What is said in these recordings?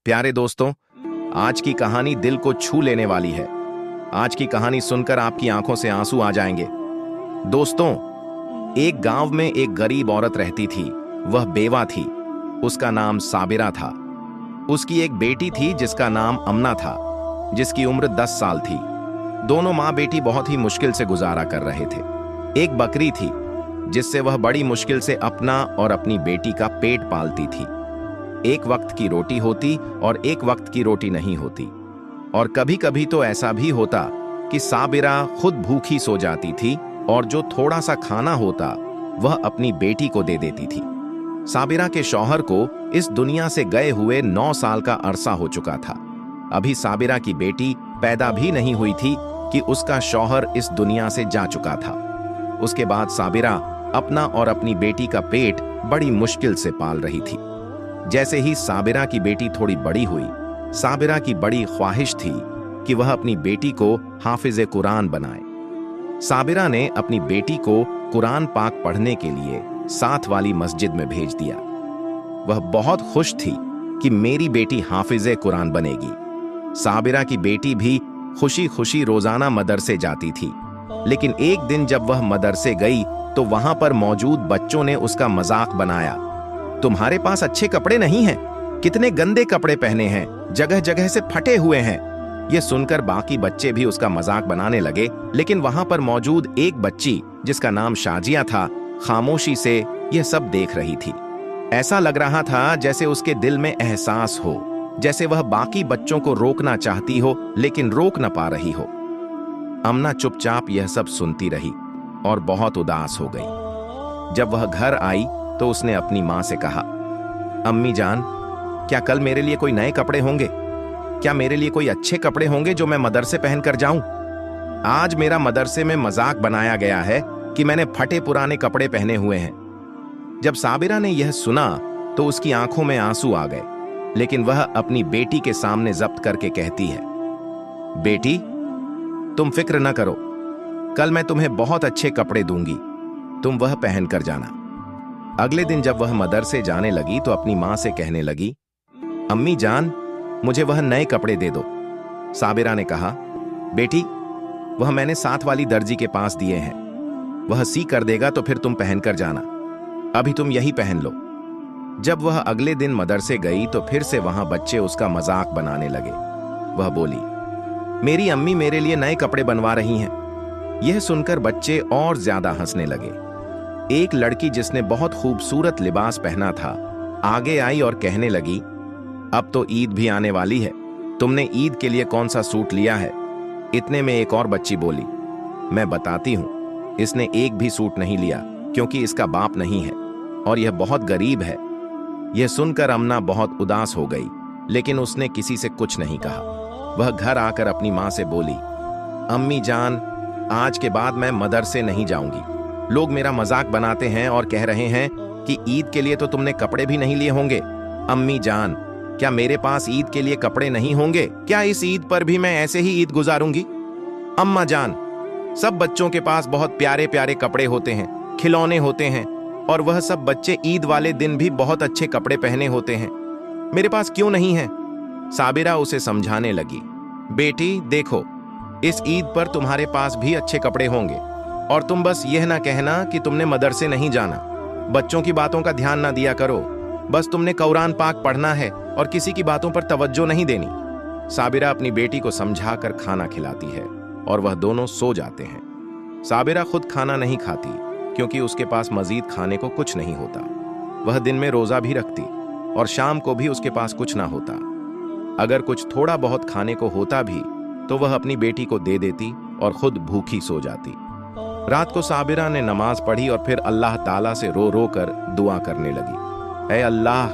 प्यारे दोस्तों, आज की कहानी दिल को छू लेने वाली है। आज की कहानी सुनकर आपकी आंखों से आंसू आ जाएंगे। दोस्तों, एक गांव में एक गरीब औरत रहती थी। वह बेवा थी। उसका नाम साबिरा था। उसकी एक बेटी थी जिसका नाम अमना था, जिसकी उम्र 10 साल थी। दोनों माँ बेटी बहुत ही मुश्किल से गुजारा कर रहे थे। एक बकरी थी जिससे वह बड़ी मुश्किल से अपना और अपनी बेटी का पेट पालती थी। एक वक्त की रोटी होती और एक वक्त की रोटी नहीं होती। और कभी कभी तो ऐसा भी होता कि साबिरा खुद भूखी सो जाती थी और जो थोड़ा सा खाना होता वह अपनी बेटी को दे देती थी। साबिरा के शौहर को इस दुनिया से गए हुए 9 साल का अरसा हो चुका था। अभी साबिरा की बेटी पैदा भी नहीं हुई थी कि उसका शौहर इस दुनिया से जा चुका था। उसके बाद साबिरा अपना और अपनी बेटी का पेट बड़ी मुश्किल से पाल रही थी। जैसे ही साबिरा की बेटी थोड़ी बड़ी हुई, साबिरा की बड़ी ख्वाहिश थी कि वह अपनी बेटी को हाफिज़े कुरान बनाए। साबिरा ने अपनी बेटी को कुरान पाक पढ़ने के लिए साथ वाली मस्जिद में भेज दिया। वह बहुत खुश थी कि मेरी बेटी हाफिज़े कुरान बनेगी। साबिरा की बेटी भी खुशी खुशी रोजाना मदरसे जाती थी। लेकिन एक दिन जब वह मदरसे गई तो वहां पर मौजूद बच्चों ने उसका मजाक बनाया। तुम्हारे पास अच्छे कपड़े नहीं हैं, कितने गंदे कपड़े पहने हैं, जगह जगह से फटे हुए हैं। यह सुनकर बाकी बच्चे भी उसका मजाक बनाने लगे, लेकिन वहां पर मौजूद एक बच्ची जिसका नाम शाजिया था, खामोशी से यह सब देख रही थी। ऐसा लग रहा था जैसे उसके दिल में एहसास हो, जैसे वह बाकी बच्चों को रोकना चाहती हो लेकिन रोक न पा रही हो। अमना चुपचाप यह सब सुनती रही और बहुत उदास हो गई। जब वह घर आई तो उसने अपनी माँ से कहा, अम्मी जान, क्या कल मेरे लिए कोई नए कपड़े होंगे? क्या मेरे लिए कोई अच्छे कपड़े होंगे जो मैं मदरसे पहनकर जाऊं? आज मेरा मदरसे में मजाक बनाया गया है कि मैंने फटे पुराने कपड़े पहने हुए हैं। जब साबिरा ने यह सुना तो उसकी आंखों में आंसू आ गए, लेकिन वह अपनी बेटी के सामने जब्त करके कहती है, बेटी, तुम फिक्र न करो, कल मैं तुम्हें बहुत अच्छे कपड़े दूंगी, तुम वह पहन कर जाना। अगले दिन जब वह मदरसे जाने लगी तो अपनी माँ से कहने लगी, अम्मी जान, मुझे वह नए कपड़े दे दो। साबिरा ने कहा, बेटी, वह मैंने साथ वाली दर्जी के पास दिए हैं, वह सी कर देगा तो फिर तुम पहन कर जाना, अभी तुम यही पहन लो। जब वह अगले दिन मदरसे गई तो फिर से वहां बच्चे उसका मजाक बनाने लगे। वह बोली, मेरी अम्मी मेरे लिए नए कपड़े बनवा रही हैं। यह सुनकर बच्चे और ज्यादा हंसने लगे। एक लड़की जिसने बहुत खूबसूरत लिबास पहना था आगे आई और कहने लगी, अब तो ईद भी आने वाली है, तुमने ईद के लिए कौन सा सूट लिया है? इतने में एक और बच्ची बोली, मैं बताती हूं, इसने एक भी सूट नहीं लिया क्योंकि इसका बाप नहीं है और यह बहुत गरीब है। यह सुनकर अमना बहुत उदास हो गई, लेकिन उसने किसी से कुछ नहीं कहा। वह घर आकर अपनी माँ से बोली, अम्मी जान, आज के बाद मैं मदरसे नहीं जाऊंगी। लोग मेरा मजाक बनाते हैं और कह रहे हैं कि ईद के लिए तो तुमने कपड़े भी नहीं लिए होंगे। अम्मी जान, क्या मेरे पास ईद के लिए कपड़े नहीं होंगे? क्या इस ईद पर भी मैं ऐसे ही ईद गुजारूंगी? अम्मा जान, सब बच्चों के पास बहुत प्यारे प्यारे कपड़े होते हैं, खिलौने होते हैं, और वह सब बच्चे ईद वाले दिन भी बहुत अच्छे कपड़े पहने होते हैं, मेरे पास क्यों नहीं है? साबिरा उसे समझाने लगी, बेटी देखो, इस ईद पर तुम्हारे पास भी अच्छे कपड़े होंगे और तुम बस यह ना कहना कि तुमने मदरसे नहीं जाना। बच्चों की बातों का ध्यान ना दिया करो, बस तुमने कुरान पाक पढ़ना है और किसी की बातों पर तवज्जो नहीं देनी। साबिरा अपनी बेटी को समझाकर खाना खिलाती है और वह दोनों सो जाते हैं। साबिरा खुद खाना नहीं खाती क्योंकि उसके पास मजीद खाने को कुछ नहीं होता। वह दिन में रोजा भी रखती और शाम को भी उसके पास कुछ ना होता। अगर कुछ थोड़ा बहुत खाने को होता भी तो वह अपनी बेटी को दे देती और खुद भूखी सो जाती। रात को साबिरा ने नमाज पढ़ी और फिर अल्लाह ताला से रो रो कर दुआ करने लगी, ऐ अल्लाह,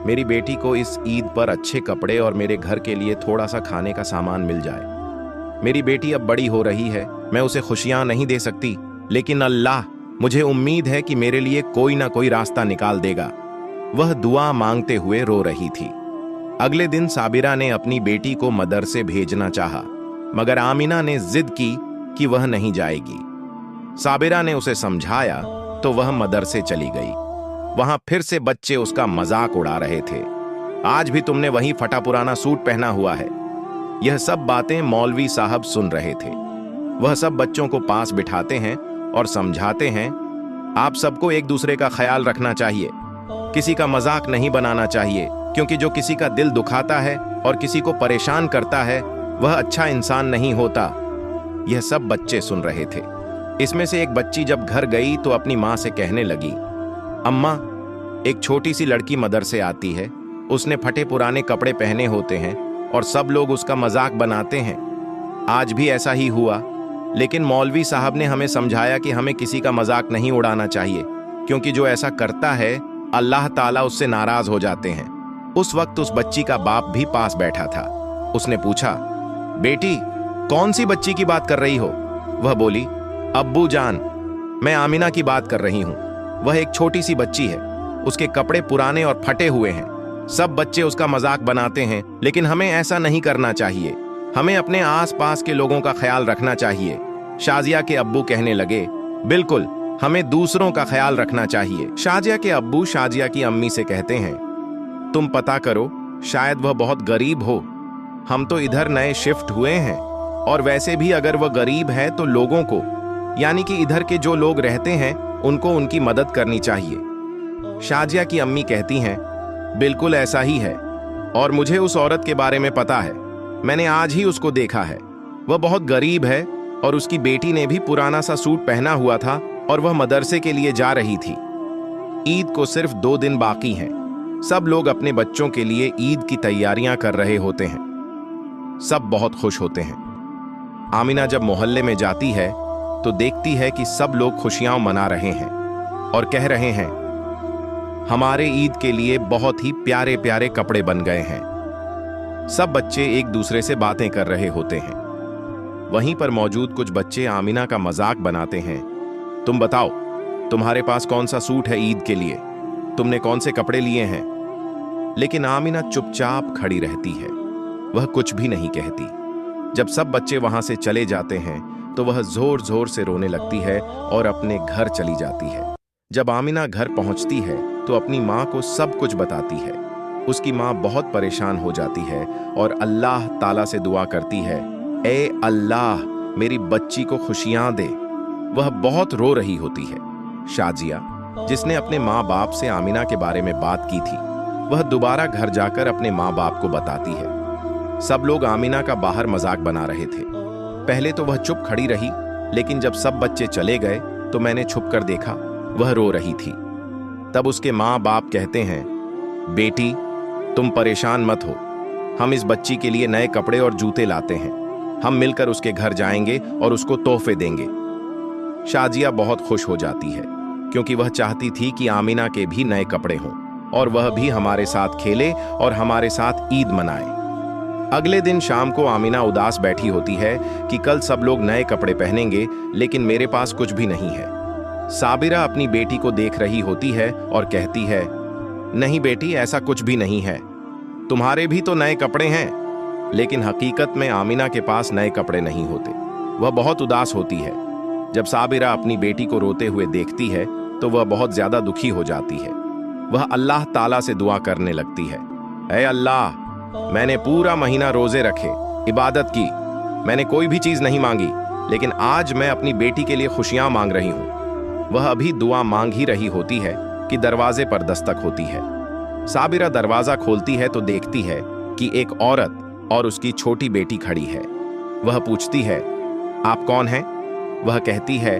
मेरी बेटी को इस ईद पर अच्छे कपड़े और मेरे घर के लिए थोड़ा सा खाने का सामान मिल जाए। मेरी बेटी अब बड़ी हो रही है, मैं उसे खुशियां नहीं दे सकती, लेकिन अल्लाह, मुझे उम्मीद है कि मेरे लिए कोई ना कोई रास्ता निकाल देगा। वह दुआ मांगते हुए रो रही थी। अगले दिन साबिरा ने अपनी बेटी को मदरसे भेजना चाहा, मगर आमिना ने जिद की कि वह नहीं जाएगी। साबिरा ने उसे समझाया तो वह मदरसे चली गई। वहां फिर से बच्चे उसका मजाक उड़ा रहे थे। आज भी तुमने वही फटा पुराना सूट पहना हुआ है। यह सब बातें मौलवी साहब सुन रहे थे। वह सब बच्चों को पास बिठाते हैं और समझाते हैं, आप सबको एक दूसरे का ख्याल रखना चाहिए, किसी का मजाक नहीं बनाना चाहिए, क्योंकि जो किसी का दिल दुखाता है और किसी को परेशान करता है वह अच्छा इंसान नहीं होता। यह सब बच्चे सुन रहे थे। इसमें से एक बच्ची जब घर गई तो अपनी माँ से कहने लगी, अम्मा, एक छोटी सी लड़की मदरसे आती है, उसने फटे पुराने कपड़े पहने होते हैं और सब लोग उसका मजाक बनाते हैं। आज भी ऐसा ही हुआ, लेकिन मौलवी साहब ने हमें समझाया कि हमें किसी का मजाक नहीं उड़ाना चाहिए, क्योंकि जो ऐसा करता है अल्लाह ताला उससे नाराज हो जाते हैं। उस वक्त उस बच्ची का बाप भी पास बैठा था। उसने पूछा, बेटी, कौन सी बच्ची की बात कर रही हो? वह बोली, अब्बू जान, मैं आमिना की बात कर रही हूँ। वह एक छोटी सी बच्ची है, उसके कपड़े पुराने और फटे हुए हैं। सब बच्चे उसका मजाक बनाते हैं, लेकिन हमें ऐसा नहीं करना चाहिए। हमें अपने आसपास के लोगों का ख्याल रखना चाहिए। शाजिया के अब्बू कहने लगे, बिल्कुल, हमें दूसरों का ख्याल रखना चाहिए। शाजिया के अब्बू शाजिया की अम्मी से कहते हैं, तुम पता करो, शायद वह बहुत गरीब हो। हम तो इधर नए शिफ्ट हुए हैं, और वैसे भी अगर वह गरीब है तो लोगों को, यानी कि इधर के जो लोग रहते हैं, उनको उनकी मदद करनी चाहिए। शाजिया की अम्मी कहती हैं, बिल्कुल ऐसा ही है, और मुझे उस औरत के बारे में पता है। मैंने आज ही उसको देखा है। वह बहुत गरीब है और उसकी बेटी ने भी पुराना सा सूट पहना हुआ था और वह मदरसे के लिए जा रही थी। ईद को सिर्फ 2 दिन बाकी हैं। सब लोग अपने बच्चों के लिए ईद की तैयारियां कर रहे होते हैं। सब बहुत खुश होते हैं। आमिना जब मोहल्ले में जाती है तो देखती है कि सब लोग खुशियां मना रहे हैं और कह रहे हैं, हमारे ईद के लिए बहुत ही प्यारे प्यारे कपड़े बन गए हैं। सब बच्चे एक दूसरे से बातें कर रहे होते हैं। वहीं पर मौजूद कुछ बच्चे आमिना का मजाक बनाते हैं, तुम बताओ, तुम्हारे पास कौन सा सूट है ईद के लिए? तुमने कौन से कपड़े लिए हैं? लेकिन आमिना चुपचाप खड़ी रहती है। वह कुछ भी नहीं कहती। जब सब बच्चे वहां से चले जाते हैं तो वह जोर जोर से रोने लगती है और अपने घर चली जाती है। जब आमिना घर पहुंचती है तो अपनी माँ को सब कुछ बताती है। उसकी माँ बहुत परेशान हो जाती है और अल्लाह ताला से दुआ करती है, ए अल्लाह, मेरी बच्ची को खुशियां दे। वह बहुत रो रही होती है। शाजिया, जिसने अपने माँ बाप से आमिना के बारे में बात की थी, वह दोबारा घर जाकर अपने माँ बाप को बताती है। सब लोग आमिना का बाहर मजाक बना रहे थे। पहले तो वह चुप खड़ी रही, लेकिन जब सब बच्चे चले गए तो मैंने छुप कर देखा, वह रो रही थी। तब उसके माँ बाप कहते हैं, बेटी, तुम परेशान मत हो, हम इस बच्ची के लिए नए कपड़े और जूते लाते हैं। हम मिलकर उसके घर जाएंगे और उसको तोहफे देंगे। शाजिया बहुत खुश हो जाती है, क्योंकि वह चाहती थी कि आमिना के भी नए कपड़े हों और वह भी हमारे साथ खेले और हमारे साथ ईद मनाए। अगले दिन शाम को आमिना उदास बैठी होती है कि कल सब लोग नए कपड़े पहनेंगे, लेकिन मेरे पास कुछ भी नहीं है। साबिरा अपनी बेटी को देख रही होती है और कहती है, नहीं बेटी, ऐसा कुछ भी नहीं है, तुम्हारे भी तो नए कपड़े हैं। लेकिन हकीकत में आमिना के पास नए कपड़े नहीं होते। वह बहुत उदास होती है। जब साबिरा अपनी बेटी को रोते हुए देखती है तो वह बहुत ज्यादा दुखी हो जाती है। वह अल्लाह ताला से दुआ करने लगती है, ऐ अल्लाह, मैंने पूरा महीना रोजे रखे, इबादत की, मैंने कोई भी चीज नहीं मांगी, लेकिन आज मैं अपनी बेटी के लिए खुशियां मांग रही हूं। वह अभी दुआ मांग ही रही होती है कि दरवाजे पर दस्तक होती है। साबिरा दरवाजा खोलती है तो देखती है कि एक औरत और उसकी छोटी बेटी खड़ी है। वह पूछती है, आप कौन हैं? वह कहती है,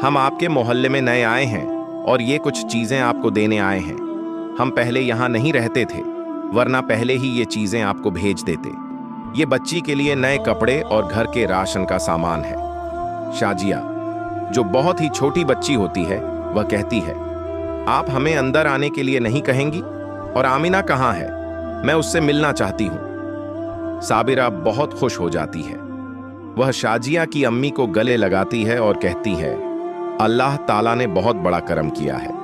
हम आपके मोहल्ले में नए आए हैं और ये कुछ चीजें आपको देने आए हैं। हम पहले यहाँ नहीं रहते थे, वरना पहले ही ये चीजें आपको भेज देते। ये बच्ची के लिए नए कपड़े और घर के राशन का सामान है। शाजिया, जो बहुत ही छोटी बच्ची होती है, वह कहती है, आप हमें अंदर आने के लिए नहीं कहेंगी? और आमिना कहाँ है? मैं उससे मिलना चाहती हूं। साबिरा बहुत खुश हो जाती है। वह शाजिया की अम्मी को गले लगाती है और कहती है, अल्लाह ताला ने बहुत बड़ा करम किया है।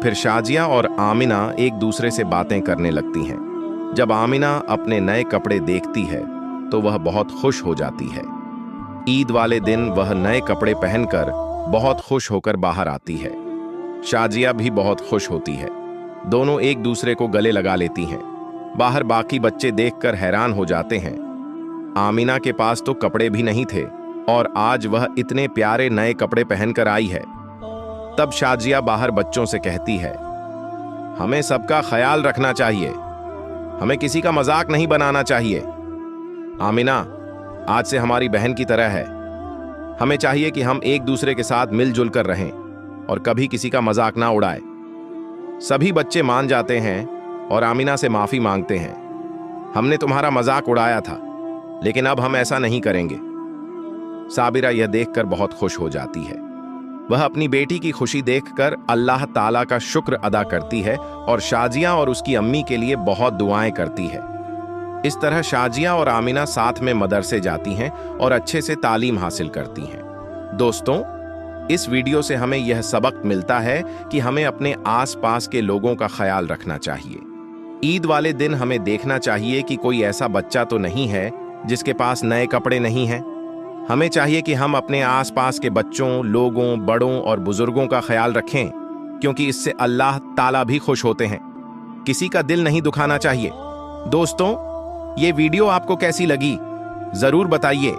फिर शाजिया और आमिना एक दूसरे से बातें करने लगती हैं। जब आमिना अपने नए कपड़े देखती है तो वह बहुत खुश हो जाती है। ईद वाले दिन वह नए कपड़े पहनकर बहुत खुश होकर बाहर आती है। शाजिया भी बहुत खुश होती है। दोनों एक दूसरे को गले लगा लेती हैं। बाहर बाकी बच्चे देखकर हैरान हो जाते हैं। आमिना के पास तो कपड़े भी नहीं थे और आज वह इतने प्यारे नए कपड़े पहनकर आई है। तब शाजिया बाहर बच्चों से कहती है, हमें सबका ख्याल रखना चाहिए, हमें किसी का मजाक नहीं बनाना चाहिए। आमिना आज से हमारी बहन की तरह है, हमें चाहिए कि हम एक दूसरे के साथ मिलजुल कर रहें और कभी किसी का मजाक ना उड़ाए। सभी बच्चे मान जाते हैं और आमिना से माफी मांगते हैं। हमने तुम्हारा मजाक उड़ाया था, लेकिन अब हम ऐसा नहीं करेंगे। साबिरा यह देखकर बहुत खुश हो जाती है। वह अपनी बेटी की खुशी देखकर अल्लाह ताला का शुक्र अदा करती है और शाजिया और उसकी अम्मी के लिए बहुत दुआएं करती है। इस तरह शाजिया और आमिना साथ में मदरसे जाती हैं और अच्छे से तालीम हासिल करती हैं। दोस्तों, इस वीडियो से हमें यह सबक मिलता है कि हमें अपने आसपास के लोगों का ख्याल रखना चाहिए। ईद वाले दिन हमें देखना चाहिए कि कोई ऐसा बच्चा तो नहीं है जिसके पास नए कपड़े नहीं हैं। हमें चाहिए कि हम अपने आसपास के बच्चों, लोगों, बड़ों और बुजुर्गों का ख्याल रखें, क्योंकि इससे अल्लाह ताला भी खुश होते हैं। किसी का दिल नहीं दुखाना चाहिए। दोस्तों, ये वीडियो आपको कैसी लगी जरूर बताइए।